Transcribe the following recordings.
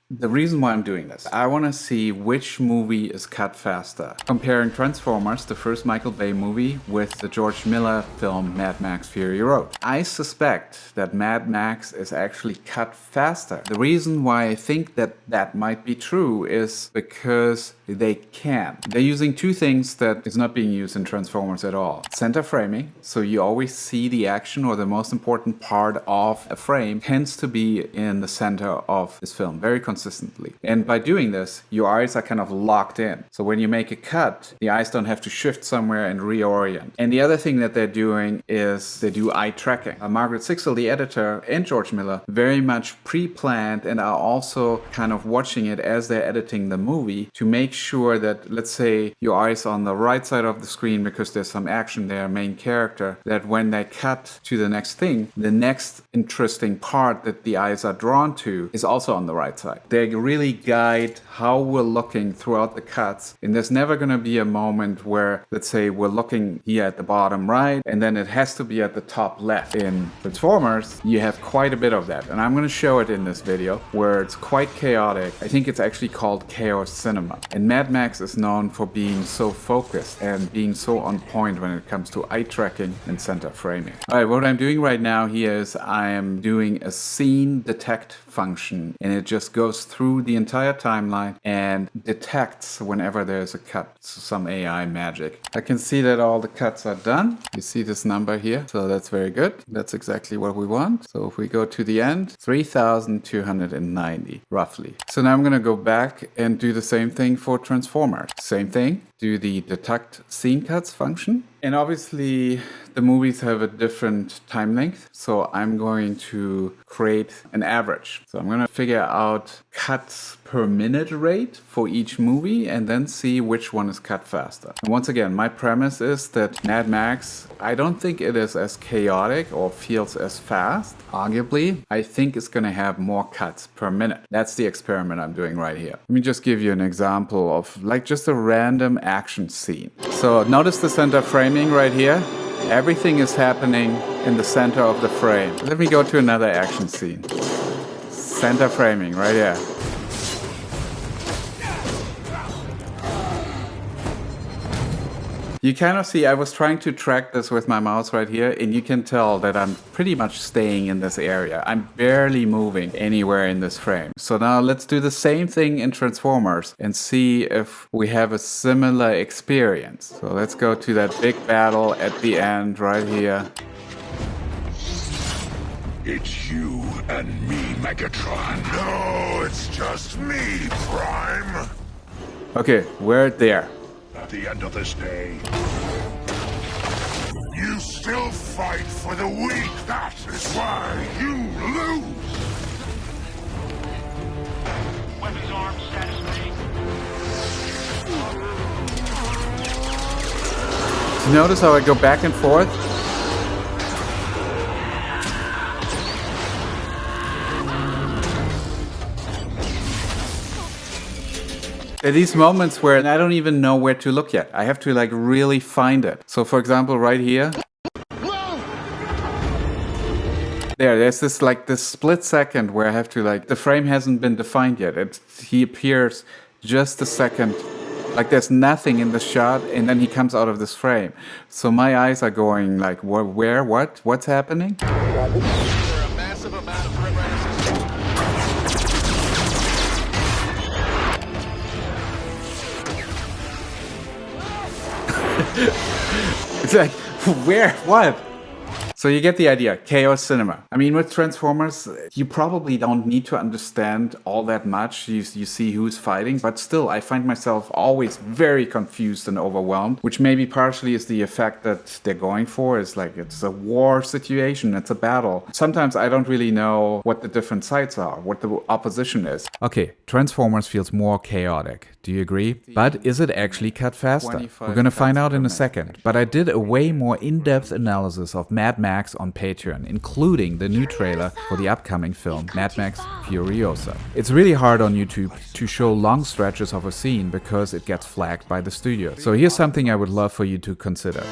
The reason why I'm doing this, I want to see which movie is cut faster. Comparing Transformers, the first Michael Bay movie, with the George Miller film Mad Max Fury Road. I suspect that Mad Max is actually cut faster. The reason why I think that that might be true is because they can. They're using two things that is not being used in Transformers at all. Center framing, so you always see the action or the most important part of a frame tends to be in the center of this film, very consistently. And by doing this, your eyes are kind of locked in. So when you make a cut, the eyes don't have to shift somewhere and reorient. And the other thing that they're doing is they do eye tracking. Margaret Sixel, the editor, and George Miller very much pre-planned and are also kind of watching it as they're editing the movie to make sure that, let's say, your eyes on the right side of the screen because there's some action there, main character, that when they cut to the next thing, the next interesting part that the eyes are drawn to is also on the right side. They really guide how we're looking throughout the cuts, and there's never going to be a moment where, let's say, we're looking here at the bottom right and then it has to be at the top left. In Transformers, you have quite a bit of that, and I'm going to show it in this video where it's quite chaotic. I think it's actually called chaos cinema, and Mad Max is known for being so focused and being so on point when it comes to eye tracking and center framing. Alright, what I'm doing right now here is I am doing a scene detect function, and it just goes through the entire timeline and detects whenever there's a cut. So some AI magic. I can see that all the cuts are done. You see this number here, so that's very good. That's exactly what we want. So if we go to the end, 3,290 roughly. So now I'm gonna go back and do the same thing for Transformers. Same thing, do the detect scene cuts function. And obviously the movies have a different time length, so I'm going to create an average. So I'm going to figure out cuts per minute rate for each movie and then see which one is cut faster. And once again, my premise is that Mad Max, I don't think it is as chaotic or feels as fast. Arguably, I think it's going to have more cuts per minute. That's the experiment I'm doing right here. Let me just give you an example of like just a random action scene. So notice the center framing right here. Everything is happening in the center of the frame. Let me go to another action scene. Center framing right here. You kind of see, I was trying to track this with my mouse right here, and you can tell that I'm pretty much staying in this area. I'm barely moving anywhere in this frame. So now let's do the same thing in Transformers and see if we have a similar experience. So let's go to that big battle at the end right here. It's you and me, Megatron. No, it's just me, Prime. Okay, we're there. At the end of this day, you still fight for the weak. That is why you lose. Weapons armed, status ready. You notice how I go back and forth? There are these moments where I don't even know where to look yet. I have to like really find it. So for example, right here. There's this like this split second where I have to like, the frame hasn't been defined yet. He appears just a second, like there's nothing in the shot, and then he comes out of this frame. So my eyes are going like, where, what's happening? For a massive amount of It's like, where, what? So you get the idea, chaos cinema. I mean, with Transformers, you probably don't need to understand all that much. You see who's fighting, but still, I find myself always very confused and overwhelmed, which maybe partially is the effect that they're going for. Is like, it's a war situation, it's a battle. Sometimes I don't really know what the different sides are, what the opposition is. Okay, Transformers feels more chaotic. Do you agree? But is it actually cut faster? We're gonna find out in a second. But I did a way more in-depth analysis of Mad Max on Patreon, including the new trailer for the upcoming film Mad Max Furiosa. It's really hard on YouTube to show long stretches of a scene because it gets flagged by the studio. So here's something I would love for you to consider.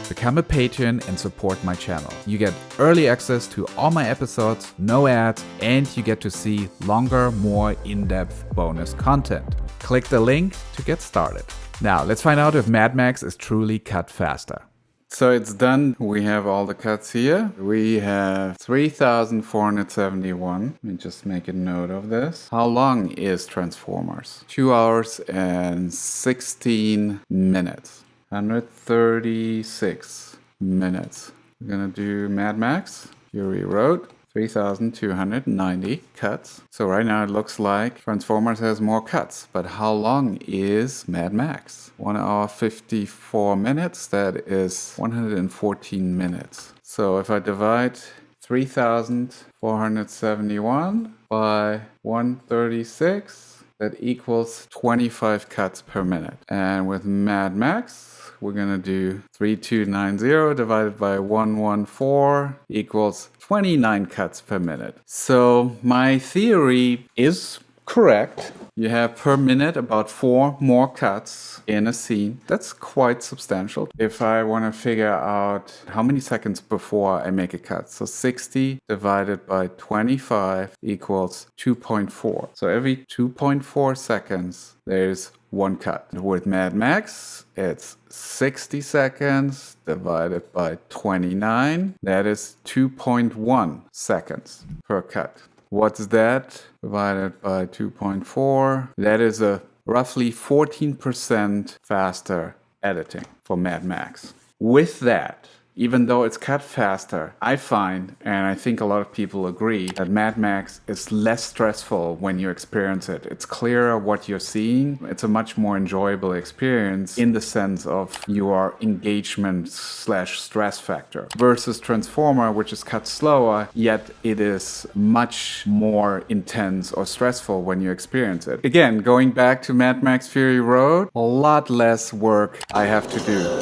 Become a patron and support my channel. You get early access to all my episodes, no ads, and you get to see longer, more in-depth bonus content. Click the link to get started. Now, let's find out if Mad Max is truly cut faster. So it's done. We have all the cuts here. We have 3,471. Let me just make a note of this. How long is Transformers? 2 hours and 16 minutes. 136 minutes. We're gonna do Mad Max Fury Road. 3,290 cuts. So right now it looks like Transformers has more cuts. But how long is Mad Max? 1 hour 54 minutes. That is 114 minutes. So if I divide 3,471 by 136, that equals 25 cuts per minute. And with Mad Max, we're gonna do 3290 divided by 114 equals 29 cuts per minute. So my theory is correct. You have per minute about 4 more cuts in a scene. That's quite substantial. If I want to figure out how many seconds before I make a cut. So 60 divided by 25 equals 2.4. So every 2.4 seconds, there's 1 cut. With Mad Max, it's 60 seconds divided by 29. That is 2.1 seconds per cut. What's that divided by 2.4? That is a roughly 14% faster editing for Mad Max. With that, even though it's cut faster, I find, and I think a lot of people agree, that Mad Max is less stressful when you experience it. It's clearer what you're seeing. It's a much more enjoyable experience in the sense of your engagement / stress factor. Versus Transformer, which is cut slower, yet it is much more intense or stressful when you experience it. Again, going back to Mad Max Fury Road, a lot less work I have to do.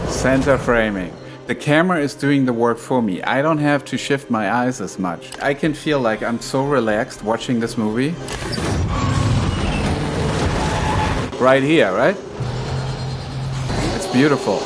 Center framing. The camera is doing the work for me. I don't have to shift my eyes as much. I can feel like I'm so relaxed watching this movie. Right here, right? It's beautiful.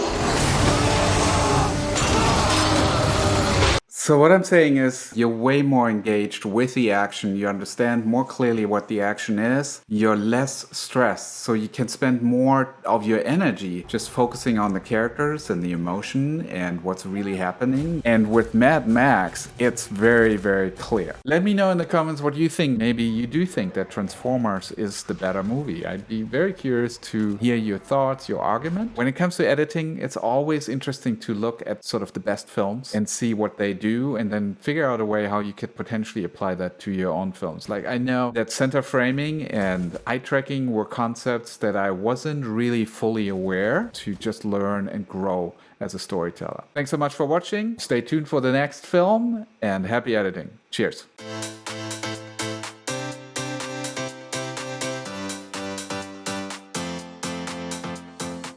So what I'm saying is you're way more engaged with the action. You understand more clearly what the action is. You're less stressed. So you can spend more of your energy just focusing on the characters and the emotion and what's really happening. And with Mad Max, it's very, very clear. Let me know in the comments what you think. Maybe you do think that Transformers is the better movie. I'd be very curious to hear your thoughts, your argument. When it comes to editing, it's always interesting to look at sort of the best films and see what they do, and then figure out a way how you could potentially apply that to your own films. Like, I know that center framing and eye tracking were concepts that I wasn't really fully aware to just learn and grow as a storyteller. Thanks so much for watching. Stay tuned for the next film and happy editing. Cheers.